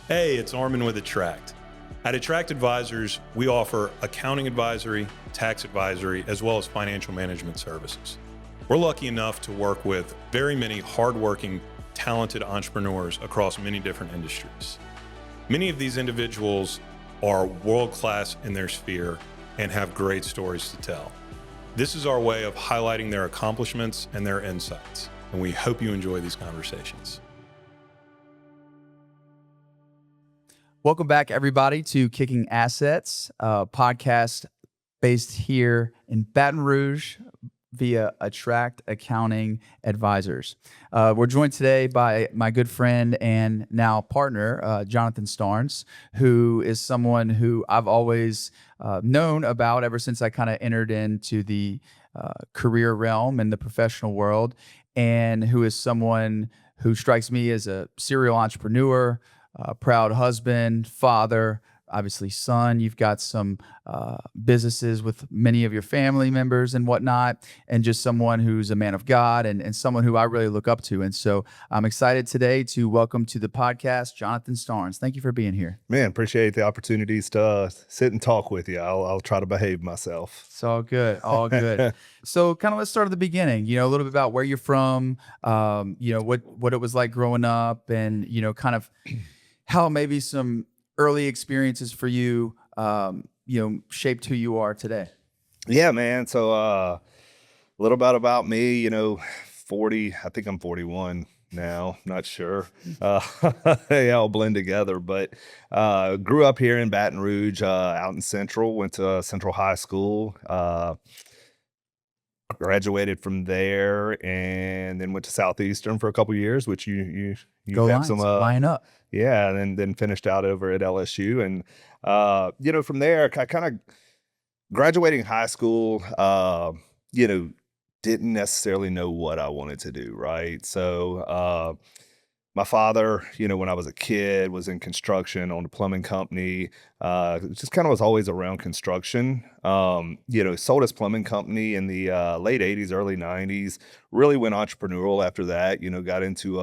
Hey, it's Armin with Attract. At Attract Advisors, we offer accounting advisory, tax advisory, as well as financial management services. We're lucky enough to work with very many hardworking, talented entrepreneurs across many different industries. Many of these individuals are world-class in their sphere and have great stories to tell. This is our way of highlighting their accomplishments and their insights, and we hope you enjoy these conversations. Welcome back, everybody, to Kicking Assets, a podcast based here in Baton Rouge via Attract Accounting Advisors. We're joined today by my good friend and now partner, Jonathan Starns, who is someone who I've always known about ever since I kind of entered into the career realm and the professional world, and who is someone who strikes me as a serial entrepreneur, proud husband, father, obviously son. You've got some businesses with many of your family members and whatnot, and just someone who's a man of God and someone who I really look up to. And so I'm excited today to welcome to the podcast, Jonathan Starns. Thank you for being here. Man, appreciate the opportunities to sit and talk with you. I'll try to behave myself. It's all good, all good. So kind of let's start at the beginning, a little bit about where you're from, what it was like growing up, and, kind of how maybe some early experiences for you, shaped who you are today. Yeah, man. So a little bit about me, 40, I think I'm 41 now, not sure. They all blend together, but grew up here in Baton Rouge, out in Central, went to Central High School, graduated from there, and then went to Southeastern for a couple years, which you Go have Lions, some line up. yeah, and then finished out over at LSU. And, from there, I kind of graduating high school, didn't necessarily know what I wanted to do, right? So, my father, when I was a kid, was in construction, owned a plumbing company, just kind of was always around construction. Sold his plumbing company in the late 80s, early 90s, really went entrepreneurial after that, got into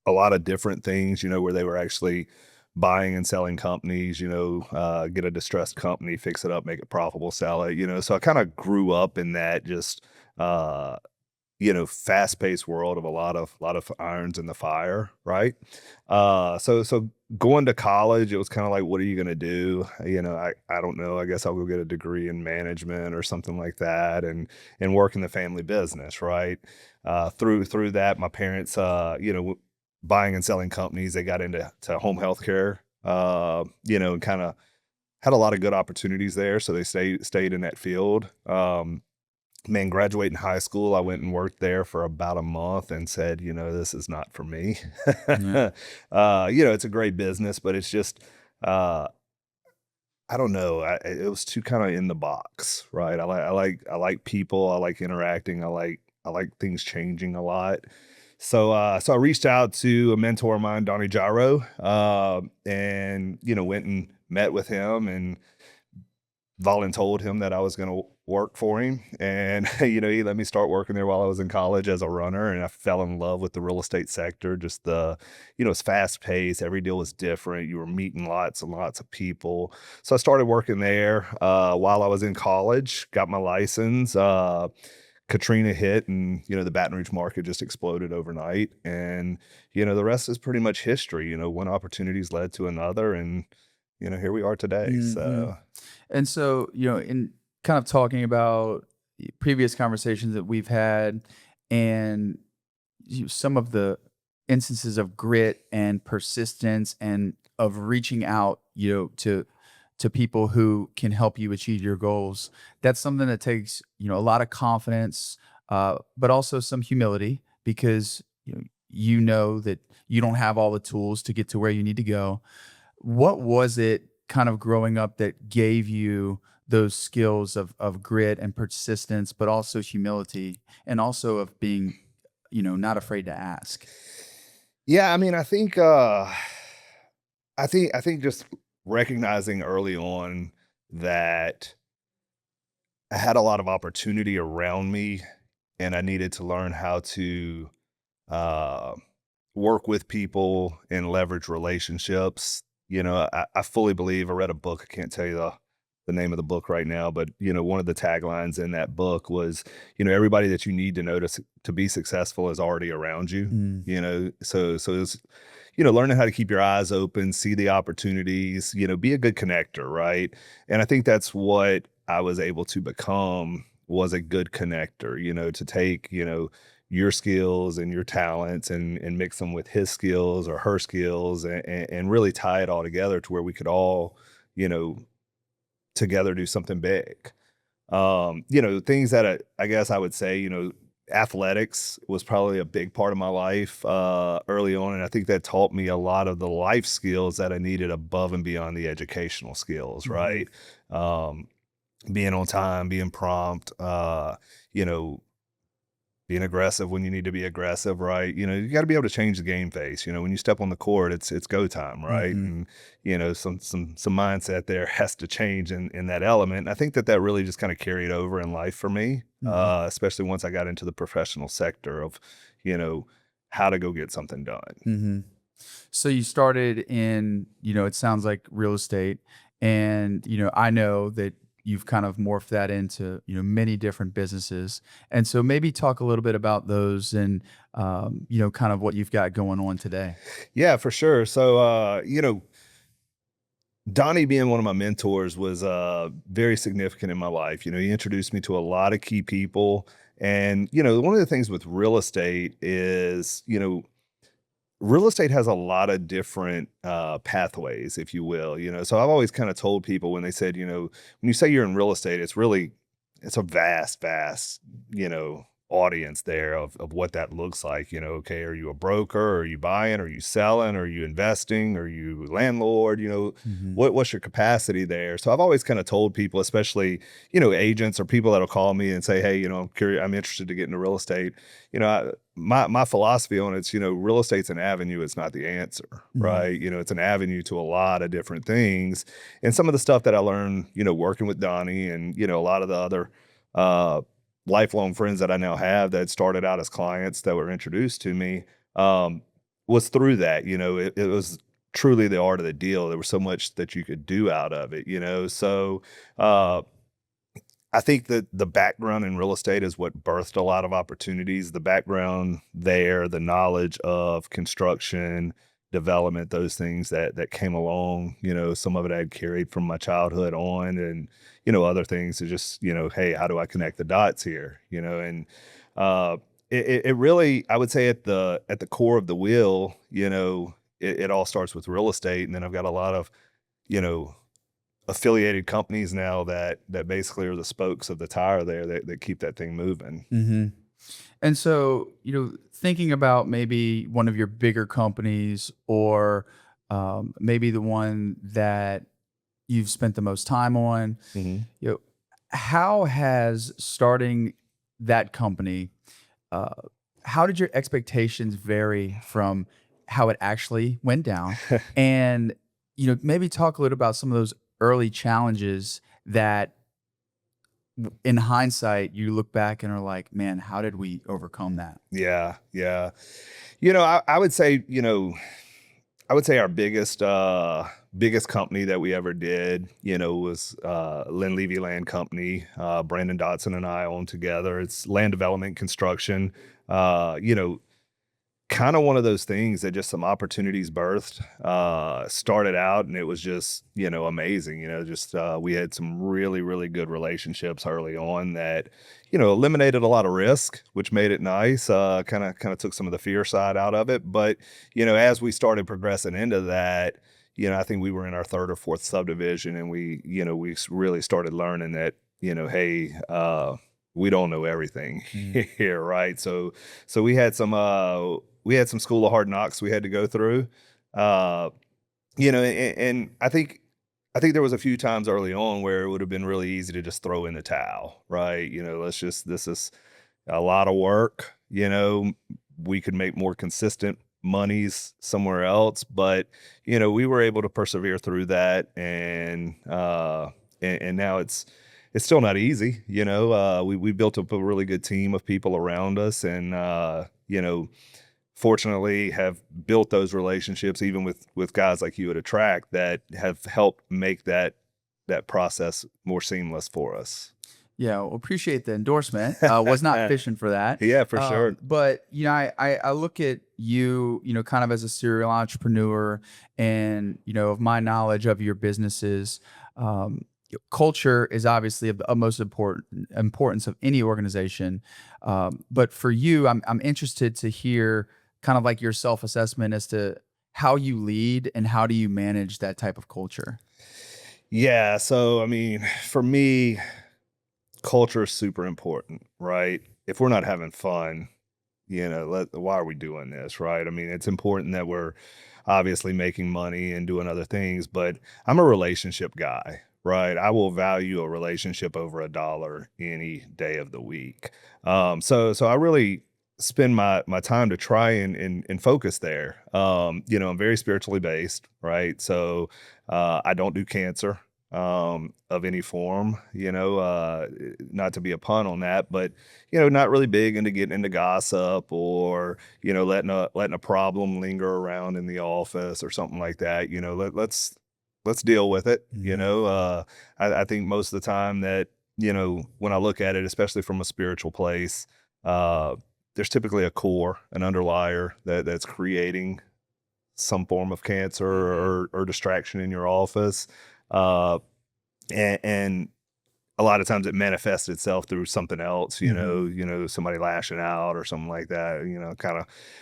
a lot of different things, where they were actually buying and selling companies, get a distressed company, fix it up, make it profitable, sell it, So I kind of grew up in that just, fast-paced world of a lot of irons in the fire, right? So going to college, it was kind of like, what are you going to do? I don't know. I guess I'll go get a degree in management or something like that, and work in the family business, right? Through that, my parents, buying and selling companies. They got into home healthcare, and kind of had a lot of good opportunities there. So they stayed in that field. Man, graduating high school, I went and worked there for about a month and said, this is not for me. Yeah. It's a great business, but it's just, I don't know. It was too kind of in the box, right? I like people. I like interacting. I like things changing a lot. So I reached out to a mentor of mine, Donnie Gyro, and went and met with him and voluntold him that I was going to work for him. And he let me start working there while I was in college as a runner, and I fell in love with the real estate sector. Just it's fast paced. Every deal was different. You were meeting lots and lots of people. So I started working there while I was in college. Got my license. Katrina hit, and the Baton Rouge market just exploded overnight, and the rest is pretty much history. One opportunity's led to another, and here we are today. Mhm. And so, in kind of talking about previous conversations that we've had, and some of the instances of grit and persistence and of reaching out, to people who can help you achieve your goals. That's something that takes, a lot of confidence, but also some humility, because you know that you don't have all the tools to get to where you need to go. What was it kind of growing up that gave you those skills of grit and persistence, but also humility, and also of being, not afraid to ask? Yeah, I mean, I think just recognizing early on that I had a lot of opportunity around me, and I needed to learn how to uh work with people and leverage relationships. I fully believe. I read a book. I can't tell you the name of the book right now, but one of the taglines in that book was, everybody that you need to know to be successful is already around you. Mm. So it's learning how to keep your eyes open, see the opportunities, be a good connector, right? And I think that's what I was able to become, was a good connector, to take, your skills and your talents and mix them with his skills or her skills and really tie it all together to where we could all, you know, together do something big. Things that I guess I would say, athletics was probably a big part of my life early on. And I think that taught me a lot of the life skills that I needed above and beyond the educational skills, Mhm. right? Um, Being on time, being prompt, you know, being aggressive when you need to be aggressive, right? You got to be able to change the game face. When you step on the court, it's go time, right? Mhm. And some mindset there has to change in that element. And I think that really just kind of carried over in life for me, Mhm. especially once I got into the professional sector of, you know, how to go get something done. Mhm. So you started in, it sounds like real estate. And, I know that you've kind of morphed that into, many different businesses. And so maybe talk a little bit about those and, kind of what you've got going on today. Yeah, for sure. So, Donnie being one of my mentors was very significant in my life. He introduced me to a lot of key people. And, one of the things with real estate is, real estate has a lot of different pathways, if you will. So I've always kind of told people when they said, when you say you're in real estate, it's a vast, audience there of what that looks like. Okay, are you a broker? Are you buying? Are you selling? Are you investing? Are you landlord? Mhm. What's your capacity there? So I've always kind of told people, especially, agents or people that'll call me and say, hey, I'm curious, I'm interested to get into real estate. My philosophy on it's, real estate's an avenue, it's not the answer, Mhm. right? It's an avenue to a lot of different things. And some of the stuff that I learned, working with Donnie and, a lot of the other uh lifelong friends that I now have that started out as clients that were introduced to me, was through that. It was truly the art of the deal. There was so much that you could do out of it. So uh I think that the background in real estate is what birthed a lot of opportunities. The background there, the knowledge of construction, development, those things that came along. Some of it I had carried from my childhood on, and other things to just hey, how do I connect the dots here? And uh, it really, I would say, at the core of the wheel, it all starts with real estate, and then I've got a lot of you know affiliated companies now that basically are the spokes of the tire there that keep that thing moving. Mhm. And so, thinking about maybe one of your bigger companies or maybe the one that you've spent the most time on, Mhm. you know, how has starting that company, uh, how did your expectations vary from how it actually went down? And, maybe talk a little about some of those early challenges that in hindsight, you look back and are like, man, how did we overcome that? Yeah, yeah. I would say, I would say our biggest company that we ever did, was Lynn Levy Land Company. Brandon Dotson and I own together. It's land development construction. Kind of one of those things that just some opportunities birthed, started out, and it was just, amazing. Just we had some really, really good relationships early on that, eliminated a lot of risk, which made it nice. Kind of took some of the fear side out of it. But, as we started progressing into that, I think we were in our third or fourth subdivision, and we really started learning that, hey, we don't know everything Mm. here, right? So we had some school of hard knocks we had to go through. Uh, and I think there was a few times early on where it would have been really easy to just throw in the towel, right? This is a lot of work. We could make more consistent monies somewhere else, but we were able to persevere through that, and now it's still not easy. We built up a really good team of people around us, and fortunately have built those relationships even with guys like you at Attract that have helped make that process more seamless for us. Yeah, well, appreciate the endorsement. Was not fishing for that. Yeah, for sure. But I look at you, kind of as a serial entrepreneur, and of my knowledge of your businesses, culture is obviously of the utmost importance of any organization. But for you, I'm interested to hear kind of like your self assessment as to how you lead and how do you manage that type of culture. Yeah, so I mean, for me, culture is super important, right? If we're not having fun, why are we doing this, right? I mean, it's important that we're obviously making money and doing other things, but I'm a relationship guy, right? I will value a relationship over a dollar any day of the week. So I really spend my time to try and focus there. I'm very spiritually based, right? So I don't do cancer of any form, not to be a pun on that, but, not really big into getting into gossip or, letting a problem linger around in the office or something like that. Let's deal with it. I think most of the time that, when I look at it, especially from a spiritual place, there's typically a core, an underlier that's creating some form of cancer or distraction in your office. Uh, and a lot of times it manifests itself through something else, somebody lashing out or something like that,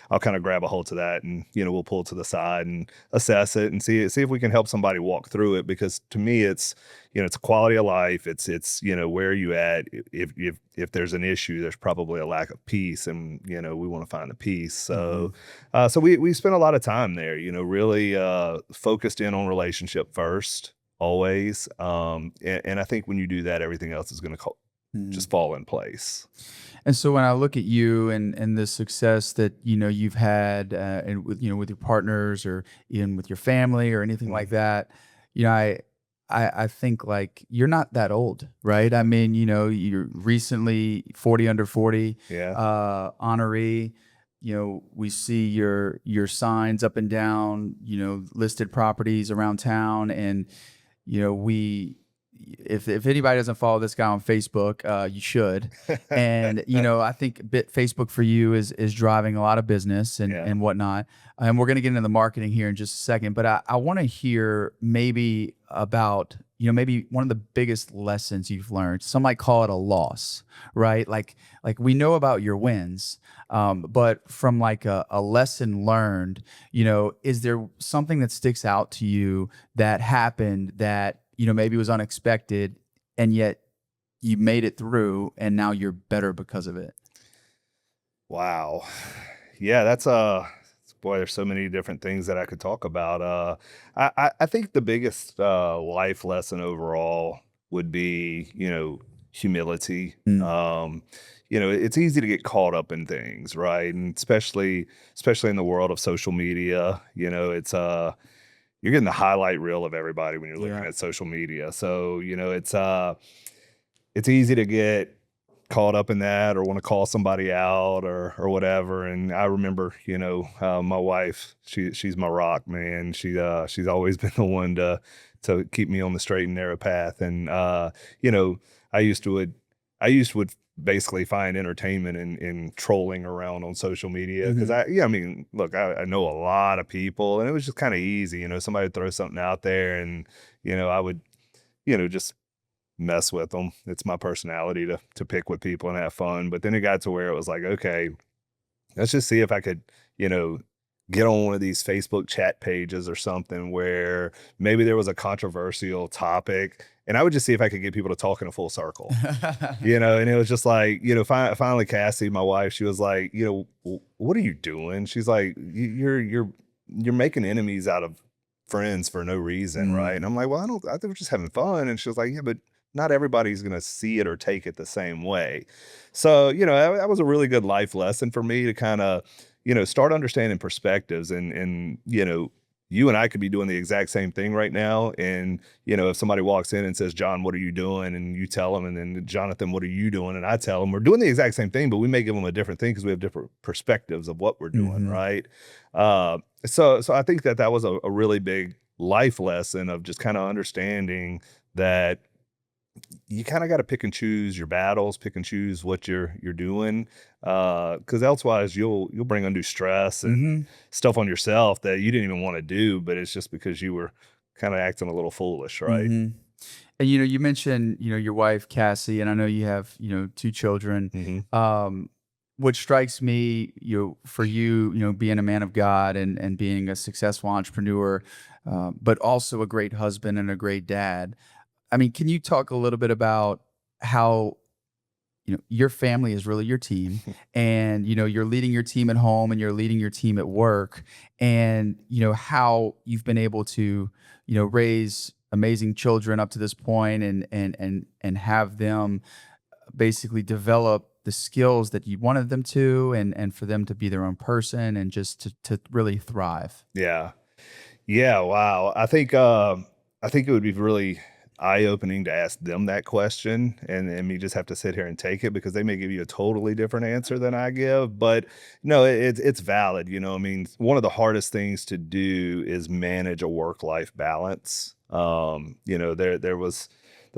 I'll kind of grab a hold to that and, we'll pull to the side and assess it and see if we can help somebody walk through it. Because to me, it's, it's a quality of life. It's, where are you at? If there's an issue, there's probably a lack of peace and, we want to find the peace. So, so we spend a lot of time there, really, focused in on relationship first. Always. And I think when you do that, everything else is going to just fall in place. And so when I look at you and the success that you've had, and with with your partners or even with your family or anything like that, I think like you're not that old, right? I mean, you're recently 40 under 40, honoree. We see your signs up and down, listed properties around town, and if anybody doesn't follow this guy on Facebook, you should. And I think Facebook for you is driving a lot of business and whatnot. And we're going to get into the marketing here in just a second, but I want to hear maybe about maybe one of the biggest lessons you've learned. Some might call it a loss, right? Like we know about your wins, but from like a lesson learned, is there something that sticks out to you that happened that maybe was unexpected, and yet you made it through, and now you're better because of it? Wow. Yeah, that's boy, there's so many different things that I could talk about. I think the biggest life lesson overall would be, humility. It's easy to get caught up in things, right? And especially in the world of social media, you're getting the highlight reel of everybody when you're looking at social media. So, it's easy to get caught up in that or want to call somebody out or whatever. And I remember, my wife, she's my rock, man. She's always been the one to keep me on the straight and narrow path. And, I used to basically find entertainment in trolling around on social media. Cause I mean, look, I know a lot of people and it was just kind of easy, somebody would throw something out there and, I would, just mess with them. It's my personality to pick with people and have fun. But then it got to where it was like, okay, let's just see if I could, get on one of these Facebook chat pages or something where maybe there was a controversial topic and I would just see if I could get people to talk in a full circle, and it was just like, finally Cassie, my wife, she was like, what are you doing? She's like, you're making enemies out of friends for no reason. Right. And I'm like, well, I think we're just having fun. And she was like, yeah, but not everybody's going to see it or take it the same way. So, that was a really good life lesson for me to kind of, start understanding perspectives and, you and I could be doing the exact same thing right now. And, if somebody walks in and says, John, what are you doing? And you tell them, and then Jonathan, what are you doing? And I tell them, we're doing the exact same thing, but we may give them a different thing because we have different perspectives of what we're doing. Right. So I think that was a really big life lesson of just kind of understanding that you kind of got to pick and choose your battles, pick and choose what you're doing, because elsewise you'll bring undue stress and stuff on yourself that you didn't even want to do, but it's just because you were kind of acting a little foolish, right? And you mentioned your wife Cassie, and I know you have 2 children. What strikes me, for you, being a man of God and being a successful entrepreneur, but also a great husband and a great dad. I mean, can you talk a little bit about how, your family is really your team and, you're leading your team at home and you're leading your team at work, and, how you've been able to, raise amazing children up to this point and have them basically develop the skills that you wanted them to, and for them to be their own person and just to really thrive. Yeah. Yeah. Wow. I think it would be really eye-opening to ask them that question, and me just have to sit here and take it because they may give you a totally different answer than I give. But no, it's valid. I mean, one of the hardest things to do is manage a work-life balance. There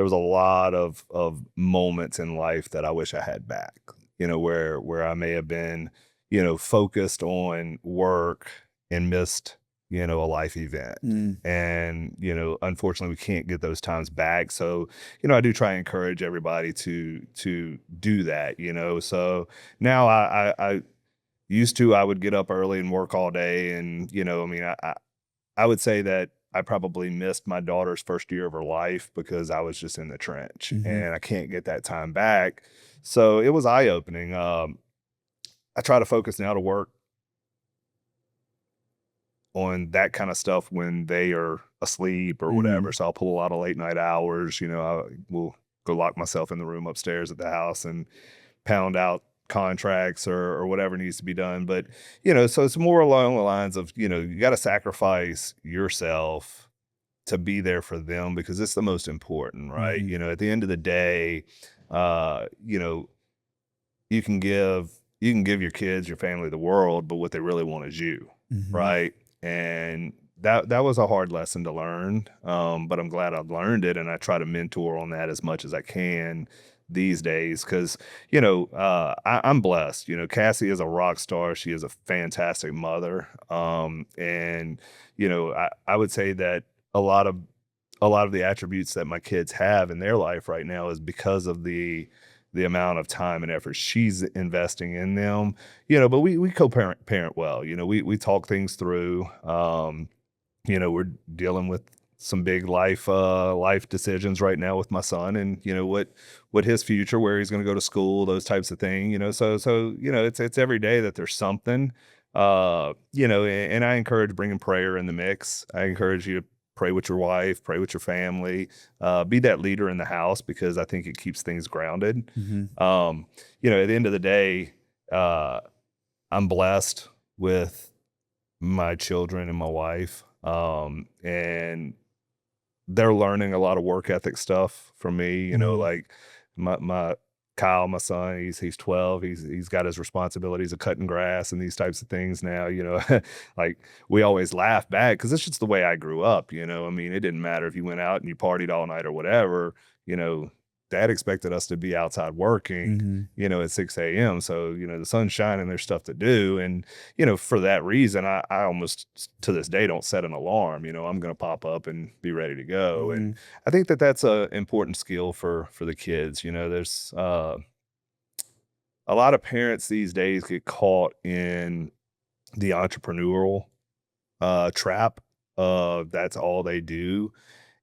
was a lot of moments in life that I wish I had back, where I may have been, focused on work and missed, a life event. And, unfortunately we can't get those times back. So, I do try and encourage everybody to do that, so now I used to, I would get up early and work all day. And, I mean, I would say that I probably missed my daughter's first year of her life because I was just in the trench and I can't get that time back. So it was eye-opening. I try to focus now to work on that kind of stuff when they are asleep or whatever. So I'll pull a lot of late night hours. I will go lock myself in the room upstairs at the house and pound out contracts or whatever needs to be done. But, so it's more along the lines of, you got to sacrifice yourself to be there for them because it's the most important, right? At the end of the day, you can give your kids, your family, the world, but what they really want is you, right? And that was a hard lesson to learn, but I'm glad I've learned it, and I try to mentor on that as much as I can these days because, I'm blessed. Cassie is a rock star. She is a fantastic mother, and I would say that a lot of the attributes that my kids have in their life right now is because of the amount of time and effort she's investing in them, but we co-parent well, we talk things through, we're dealing with some big life decisions right now with my son and, what his future, where he's going to go to school, those types of things, so, it's every day that there's something, and I encourage bringing prayer in the mix. I encourage you to pray with your wife, pray with your family, be that leader in the house because I think it keeps things grounded. At the end of the day, I'm blessed with my children and my wife, and they're learning a lot of work ethic stuff from me. Like my Kyle, my son, he's 12. He's got his responsibilities of cutting grass and these types of things now, like we always laugh back because it's just the way I grew up, I mean, it didn't matter if you went out and you partied all night or whatever, dad expected us to be outside working, at 6 a.m. So, the sun's shining, there's stuff to do. And, for that reason, I almost to this day don't set an alarm, I'm going to pop up and be ready to go. And I think that that's a important skill for the kids. There's a lot of parents these days get caught in the entrepreneurial trap of that's all they do.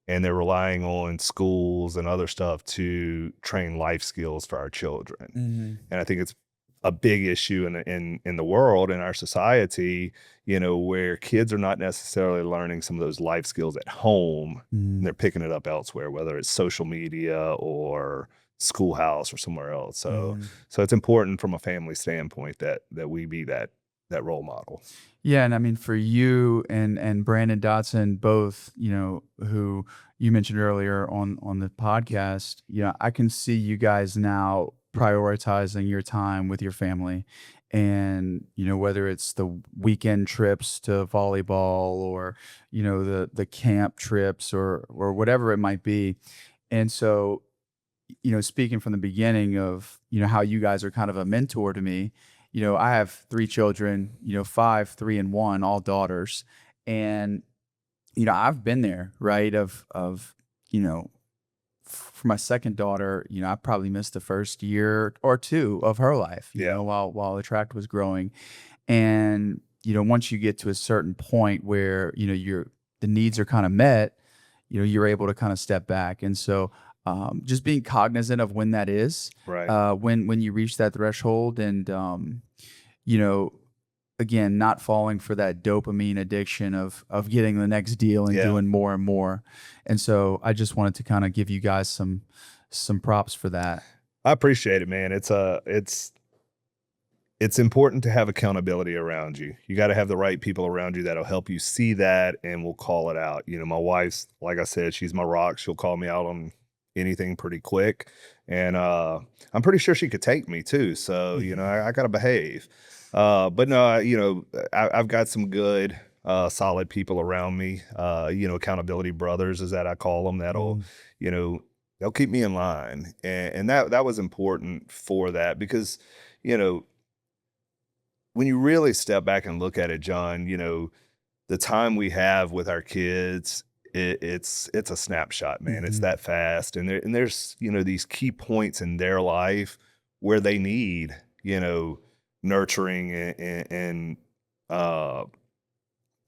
And they're relying on schools and other stuff to train life skills for our children. And I think it's a big issue in the world, in our society, where kids are not necessarily learning some of those life skills at home. And they're picking it up elsewhere, whether it's social media or schoolhouse or somewhere else. So it's important from a family standpoint that we be that that role model. Yeah, and I mean for you and Brandon Dotson, both, who you mentioned earlier on the podcast, I can see you guys now prioritizing your time with your family. And, whether it's the weekend trips to volleyball or, the camp trips or whatever it might be. And so, speaking from the beginning of, how you guys are kind of a mentor to me, I have 3 children, 5, 3, and 1, all daughters. And, I've been there, right? You know, for my second daughter, I probably missed the first year or two of her life, Yeah. while Attract was growing. And, once you get to a certain point where, the needs are kind of met, you're able to kind of step back. And so, just being cognizant of when that is, Right. when you reach that threshold, and you know, again, not falling for that dopamine addiction of getting the next deal and Yeah. doing more and more. And so, I just wanted to kind of give you guys some props for that. I appreciate it, man. It's important to have accountability around you. You got to have the right people around you that'll help you see that and will call it out. My wife's, like I said, she's my rock. She'll call me out on anything pretty quick. And I'm pretty sure she could take me too. So, I got to behave. But no, I've got some good, solid people around me, accountability brothers is that I call them, that'll, they'll keep me in line. And that was important for that because, when you really step back and look at it, John, the time we have with our kids, it's a snapshot, man. It's that fast. And there's, these key points in their life where they need, nurturing and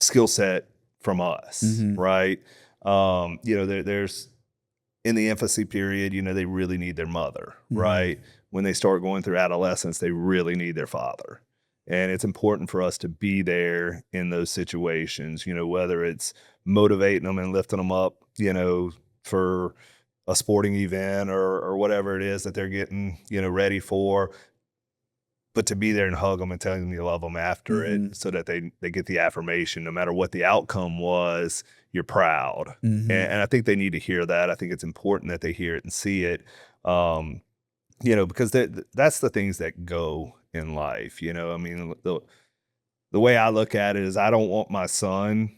skill set from us, right? There's in the infancy period, they really need their mother, right? When they start going through adolescence, they really need their father. And it's important for us to be there in those situations, whether it's motivating them and lifting them up, for a sporting event or whatever it is that they're getting, ready for. But to be there and hug them and tell them you love them after it so that they get the affirmation, no matter what the outcome was, you're proud. And I think they need to hear that. I think it's important that they hear it and see it, because that's the things that go in life. I mean, the way I look at it is I don't want my son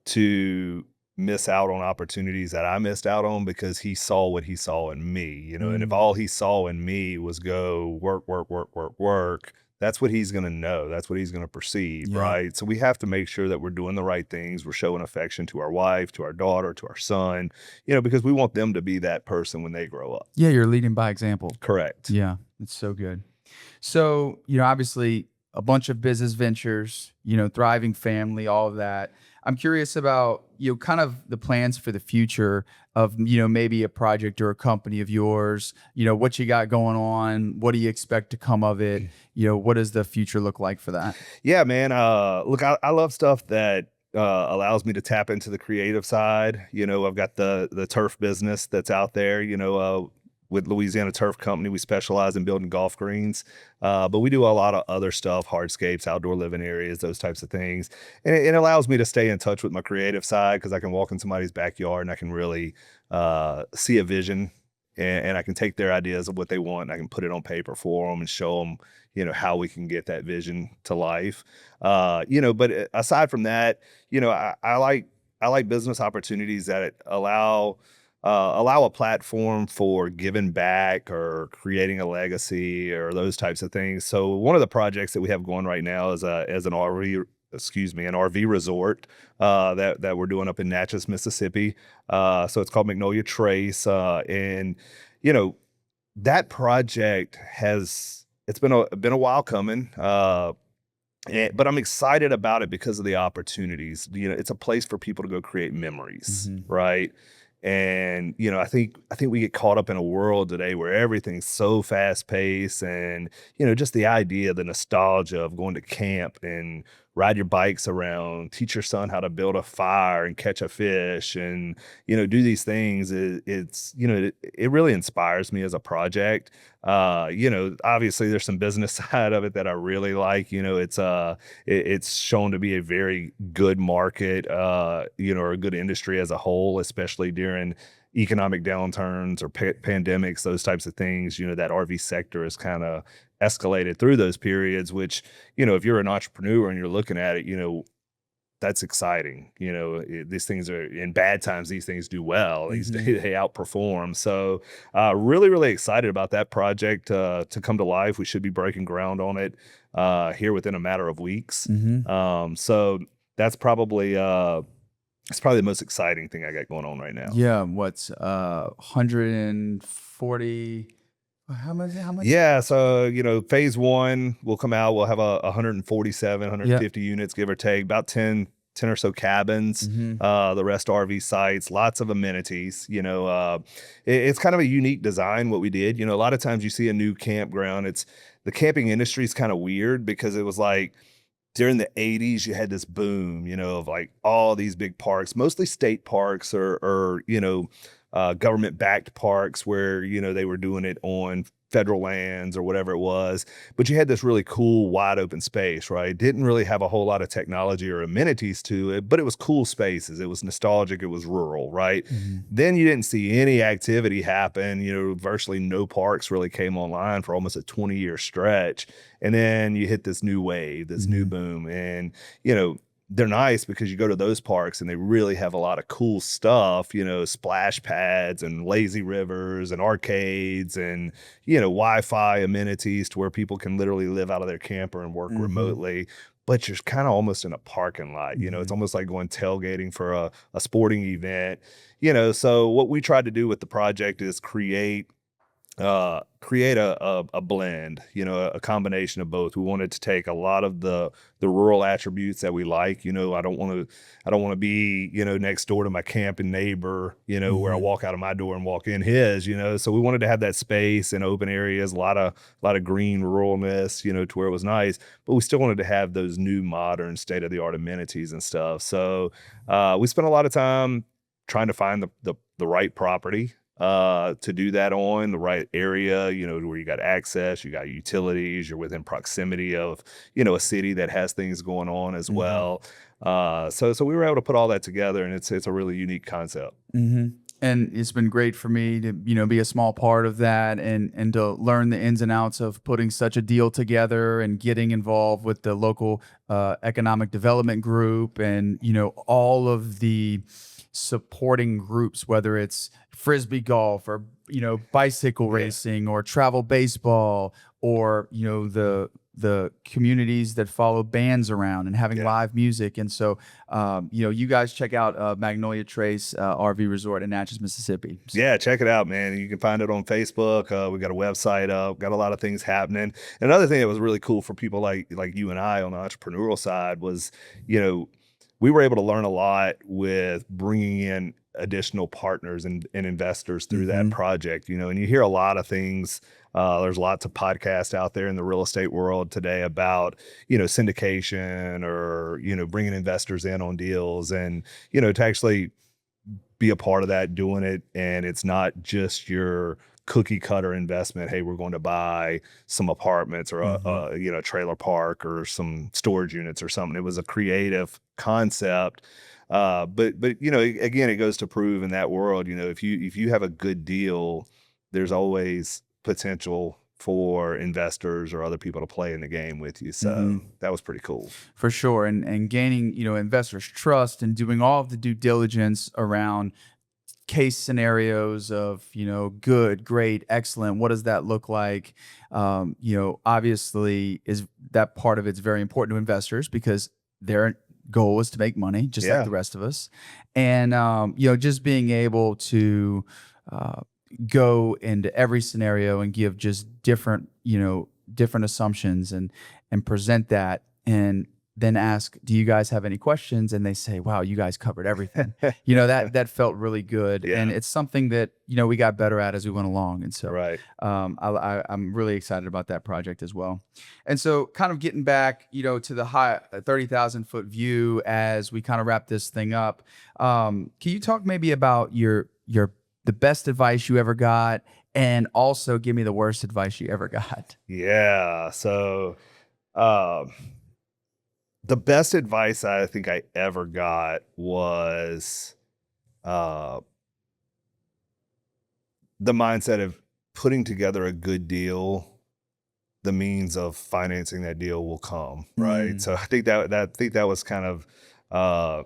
to miss out on opportunities that I missed out on because he saw what he saw in me, and if all he saw in me was go work, work, work, work, work, that's what he's going to know. That's what he's going to perceive, right? So we have to make sure that we're doing the right things. We're showing affection to our wife, to our daughter, to our son, because we want them to be that person when they grow up. Yeah, you're leading by example. Correct. Yeah, it's so good. So, obviously a bunch of business ventures, thriving family, all of that. I'm curious about, kind of the plans for the future of, maybe a project or a company of yours, what you got going on, what do you expect to come of it? What does the future look like for that? Yeah, man. Look, I love stuff that allows me to tap into the creative side. I've got the turf business that's out there, with Louisiana Turf Company. We specialize in building golf greens, but we do a lot of other stuff, hardscapes, outdoor living areas, those types of things. And it allows me to stay in touch with my creative side because I can walk in somebody's backyard and I can really see a vision, and I can take their ideas of what they want and I can put it on paper for them and show them, how we can get that vision to life. But aside from that, I like business opportunities that allow a platform for giving back or creating a legacy or those types of things. So one of the projects that we have going right now is an RV resort that we're doing up in Natchez, Mississippi. So it's called Magnolia Trace, and that project it's been a while coming. But I'm excited about it because of the opportunities. It's a place for people to go create memories, right? And I think we get caught up in a world today where everything's so fast paced, and just the idea, the nostalgia of going to camp and ride your bikes around, teach your son how to build a fire and catch a fish, and do these things. It's it really inspires me as a project. Obviously there's some business side of it that I really like. It's shown to be a very good market, or a good industry as a whole, especially during economic downturns or pandemics, those types of things. That RV sector is kind of escalated through those periods, which, if you're an entrepreneur and you're looking at it, that's exciting. These things are in bad times, these things do well. They outperform. So really, really excited about that project to come to life. We should be breaking ground on it here within a matter of weeks. So that's probably the most exciting thing I got going on right now. Yeah. What's 140? How much? Yeah. So, phase one will come out. We'll have 147, 150 units, give or take, about 10 or so cabins, the rest RV sites, lots of amenities. It's kind of a unique design what we did. A lot of times you see a new campground. The camping industry is kind of weird because it was like, during the 80s, you had this boom, of like all these big parks, mostly state parks or government-backed parks where, they were doing it on federal lands or whatever it was. But you had this really cool, wide open space, right? Didn't really have a whole lot of technology or amenities to it, but it was cool spaces. It was nostalgic. It was rural, right? Then you didn't see any activity happen. Virtually no parks really came online for almost a 20-year stretch. And then you hit this new wave, this new boom. And, they're nice because you go to those parks and they really have a lot of cool stuff, splash pads and lazy rivers and arcades and, Wi-Fi amenities to where people can literally live out of their camper and work remotely. But you're kind of almost in a parking lot. It's almost like going tailgating for a sporting event. So what we tried to do with the project is create a blend, a combination of both. We wanted to take a lot of the rural attributes that we like. I don't want to be, next door to my camping neighbor, where I walk out of my door and walk in his, so we wanted to have that space and open areas, a lot of green ruralness, to where it was nice, but we still wanted to have those new modern state of the art amenities and stuff. So we spent a lot of time trying to find the right property to do that on, the right area, where you got access, you got utilities, you're within proximity of, a city that has things going on as well. So we were able to put all that together, and it's a really unique concept. And it's been great for me to, be a small part of that and to learn the ins and outs of putting such a deal together and getting involved with the local economic development group and, all of the supporting groups, whether it's frisbee golf or bicycle racing or travel baseball or the communities that follow bands around and having live music. And so you guys check out Magnolia Trace RV Resort in Natchez, Mississippi. Yeah, check it out, man. You can find it on Facebook. We got a website up, got a lot of things happening. And another thing that was really cool for people like you and I on the entrepreneurial side was, we were able to learn a lot with bringing in additional partners and investors through that project, and you hear a lot of things. There's lots of podcasts out there in the real estate world today about, syndication or, bringing investors in on deals and, to actually be a part of that, doing it. And it's not just your cookie cutter investment. Hey, we're going to buy some apartments or a trailer park or some storage units or something. It was a creative concept. But again, it goes to prove in that world, if you have a good deal, there's always potential for investors or other people to play in the game with you. So that was pretty cool. For sure. And gaining, investors' trust and doing all of the due diligence around case scenarios of, good, great, excellent. What does that look like? Obviously is that part of it's very important to investors because their goal is to make money just like the rest of us. And, just being able to go into every scenario and give just different assumptions and present that. And then ask, do you guys have any questions? And they say, wow, you guys covered everything. That felt really good. Yeah. And it's something that, we got better at as we went along. And so Right. I'm really excited about that project as well. And so kind of getting back, to the high 30,000 foot view as we kind of wrap this thing up. Can you talk maybe about the best advice you ever got, and also give me the worst advice you ever got? Yeah. So, the best advice I think I ever got was uh, the mindset of putting together a good deal. The means of financing that deal will come, right? Mm. So I think that was kind of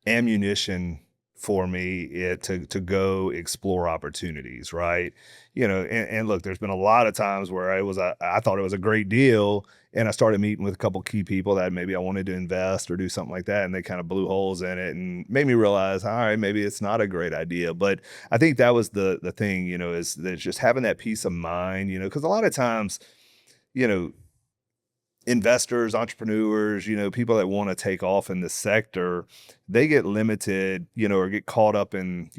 ammunition for me to go explore opportunities, right? And look, there's been a lot of times where I thought it was a great deal, and I started meeting with a couple key people that maybe I wanted to invest or do something like that, and they kind of blew holes in it and made me realize, all right, maybe it's not a great idea. But I think that was the thing, is that just having that peace of mind, because a lot of times, investors, entrepreneurs, people that want to take off in this sector, they get limited, or get caught up in,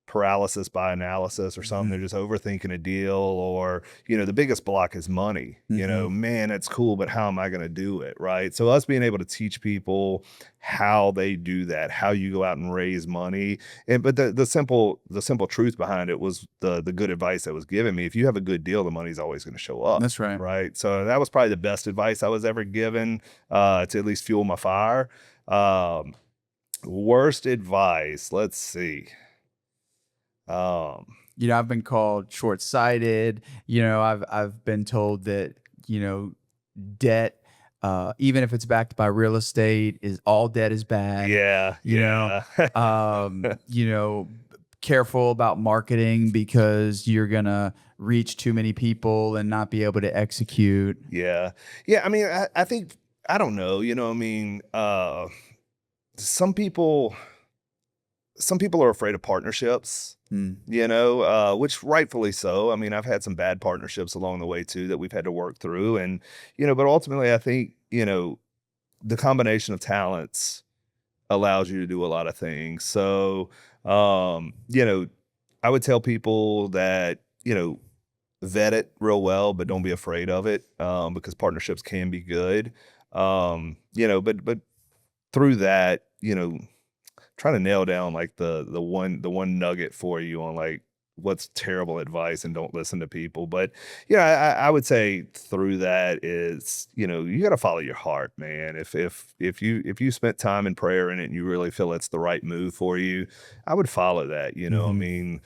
paralysis by analysis or something. They're just overthinking a deal, or, the biggest block is money. Man, that's cool, but how am I going to do it? Right. So us being able to teach people how they do that, how you go out and raise money. But the simple truth behind it was the good advice that was given me. If you have a good deal, the money's always going to show up. That's right. Right. So that was probably the best advice I was ever given, to at least fuel my fire. Worst advice. Let's see. I've been called short-sighted. I've been told that, debt, even if it's backed by real estate, is all debt is bad. Yeah. Careful about marketing because you're gonna reach too many people and not be able to execute. Yeah. I mean, I think, I don't know, some people are afraid of partnerships. Which rightfully so. I mean, I've had some bad partnerships along the way too that we've had to work through. And, but ultimately I think, the combination of talents allows you to do a lot of things. So, I would tell people that, vet it real well, but don't be afraid of it, because partnerships can be good. But through that, trying to nail down like the one nugget for you on like what's terrible advice and don't listen to people. But I would say through that is, you got to follow your heart, man. If you spent time in prayer in it and you really feel it's the right move for you, I would follow that. I mean,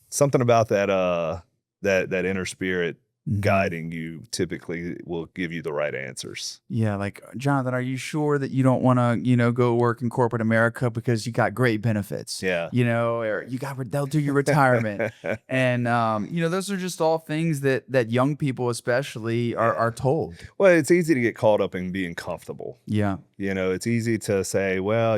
something about that that inner spirit guiding you typically will give you the right answers. Yeah, like, Jonathan, are you sure that you don't want to, go work in corporate America because you got great benefits? Yeah. Or they'll do your retirement. And those are just all things that young people especially are told. Well, it's easy to get caught up in being comfortable. Yeah. It's easy to say, well,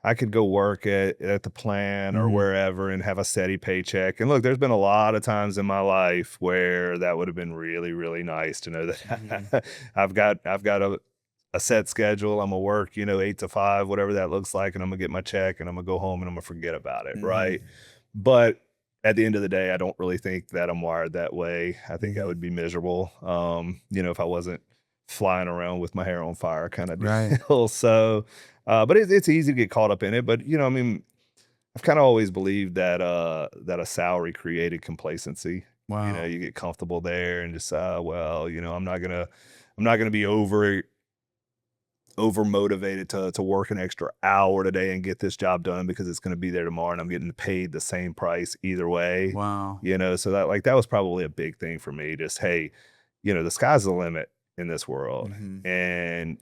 I could go work at the plant or wherever and have a steady paycheck. And look, there's been a lot of times in my life where that would have been really, really nice to know that I've got a set schedule. I'm gonna work, 8 to 5, whatever that looks like, and I'm gonna get my check and I'm gonna go home and I'm gonna forget about it, right? But at the end of the day, I don't really think that I'm wired that way. I think I would be miserable, if I wasn't flying around with my hair on fire kind of deal. Right. So, but it's easy to get caught up in it. But I mean, I've kind of always believed that that a salary created complacency. Wow. You get comfortable there and just well, I'm not gonna be over motivated to work an extra hour today and get this job done because it's gonna be there tomorrow and I'm getting paid the same price either way. Wow. So that was probably a big thing for me. Just, hey, the sky's the limit in this world, and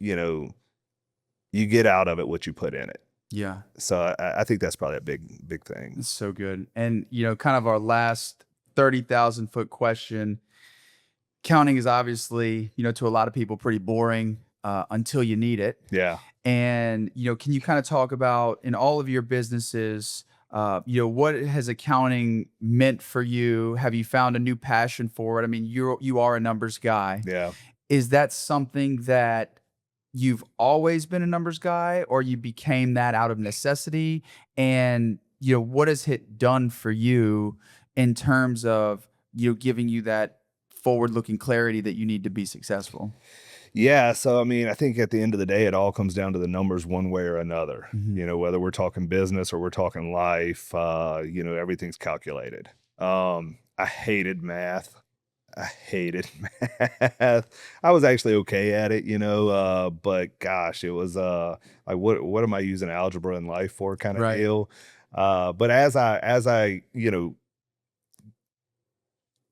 you get out of it what you put in it. Yeah. So I think that's probably a big thing. That's so good. And kind of our last 30,000 foot question. Counting is obviously, to a lot of people pretty boring until you need it. Yeah. And can you kind of talk about in all of your businesses, what has accounting meant for you? Have you found a new passion for it? I mean, you are a numbers guy. Yeah. Is that something that you've always been a numbers guy, or you became that out of necessity? And, what has it done for you in terms of, giving you that forward-looking clarity that you need to be successful? Yeah. So, I mean, I think at the end of the day, it all comes down to the numbers one way or another. Mhm. Whether we're talking business or we're talking life, everything's calculated. I hated math. I hated math. I was actually okay at it, but gosh, it was like what am I using algebra in life for kind of Right. deal. But as I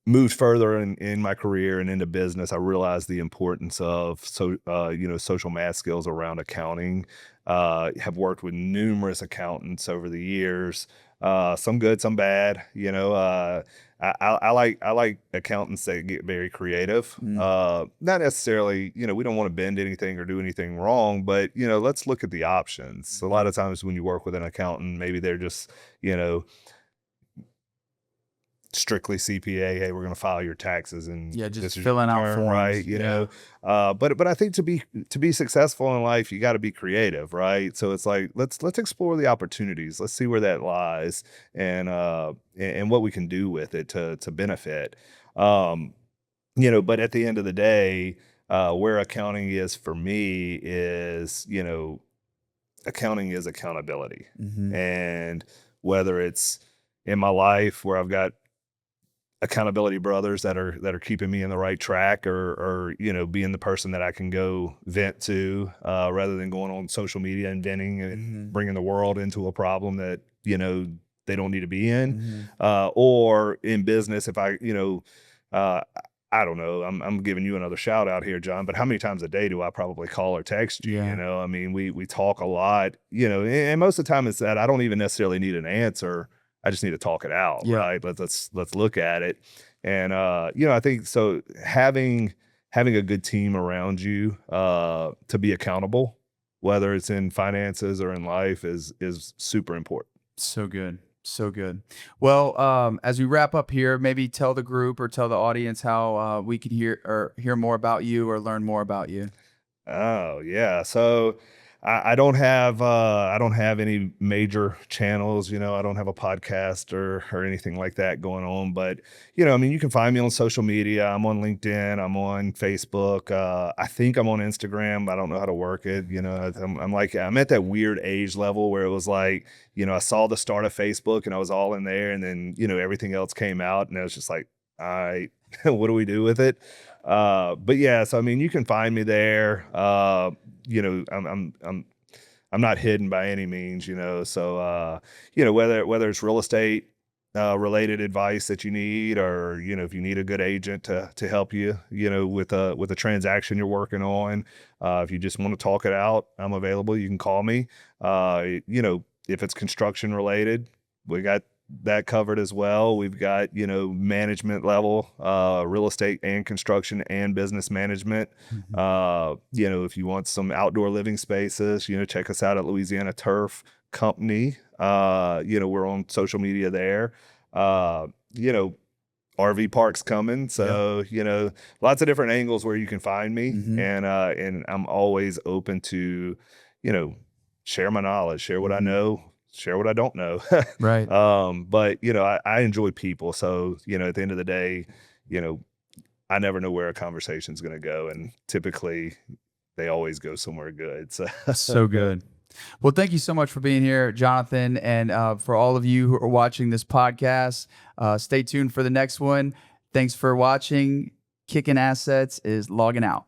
moved further in my career and into business, I realized the importance of social math skills around accounting. Have worked with numerous accountants over the years, some good, some bad. I like accountants that get very creative. Mm. Not necessarily, we don't want to bend anything or do anything wrong, but let's look at the options. A lot of times when you work with an accountant, maybe they're just, strictly CPA. Hey, we're going to file your taxes, and Yeah, just this is filling your out return, forms. right? Yeah. But I think to be successful in life, you got to be creative, right? So it's like let's explore the opportunities. Let's see where that lies, and what we can do with it to benefit. But at the end of the day, where accounting is for me is, accounting is accountability, Hmm. and whether it's in my life where I've got accountability brothers that are keeping me in the right track, or being the person that I can go vent to, rather than going on social media and venting and Hmm. bringing the world into a problem that they don't need to be in, Hmm. or in business if uh, I don't know, I'm giving you another shout out here, John, but how many times a day do I probably call or text you? Yeah. I mean, we talk a lot, and most of the time it's that I don't even necessarily need an answer. I just need to talk it out, Yeah. right? Let's look at it. And I think so having a good team around you to be accountable, whether it's in finances or in life, is super important. So good. So good. Well, as we wrap up here, maybe tell the group or tell the audience how we can hear more about you or learn more about you. Oh yeah. So I don't have any major channels, I don't have a podcast or anything like that going on. But I mean, you can find me on social media. I'm on LinkedIn, I'm on Facebook. I think I'm on Instagram. I don't know how to work it. I'm at that weird age level where it was like, I saw the start of Facebook and I was all in there, and then everything else came out and I was just like, all right, what do we do with it? But yeah, so I mean, you can find me there. I'm not hidden by any means, So whether it's real estate related advice that you need, or if you need a good agent to help you, with a transaction you're working on, if you just want to talk it out, I'm available. You can call me. If it's construction related, we got that covered as well. We've got, management level, real estate and construction and business management. Mhm. If you want some outdoor living spaces, check us out at Louisiana Turf Company. We're on social media there. Uh, you know, RV parks coming. Yeah. So, lots of different angles where you can find me. Hmm. And I'm always open to, you know, share my knowledge, share what I Hmm. know, share what I don't know. Right. But I enjoy people. So, at the end of the day, you know, I never know where a conversation's going to go. And typically they always go somewhere good. So, So good. Well, thank you so much for being here, Jonathan. And for all of you who are watching this podcast, stay tuned for the next one. Thanks for watching. Kickin' Assets is logging out.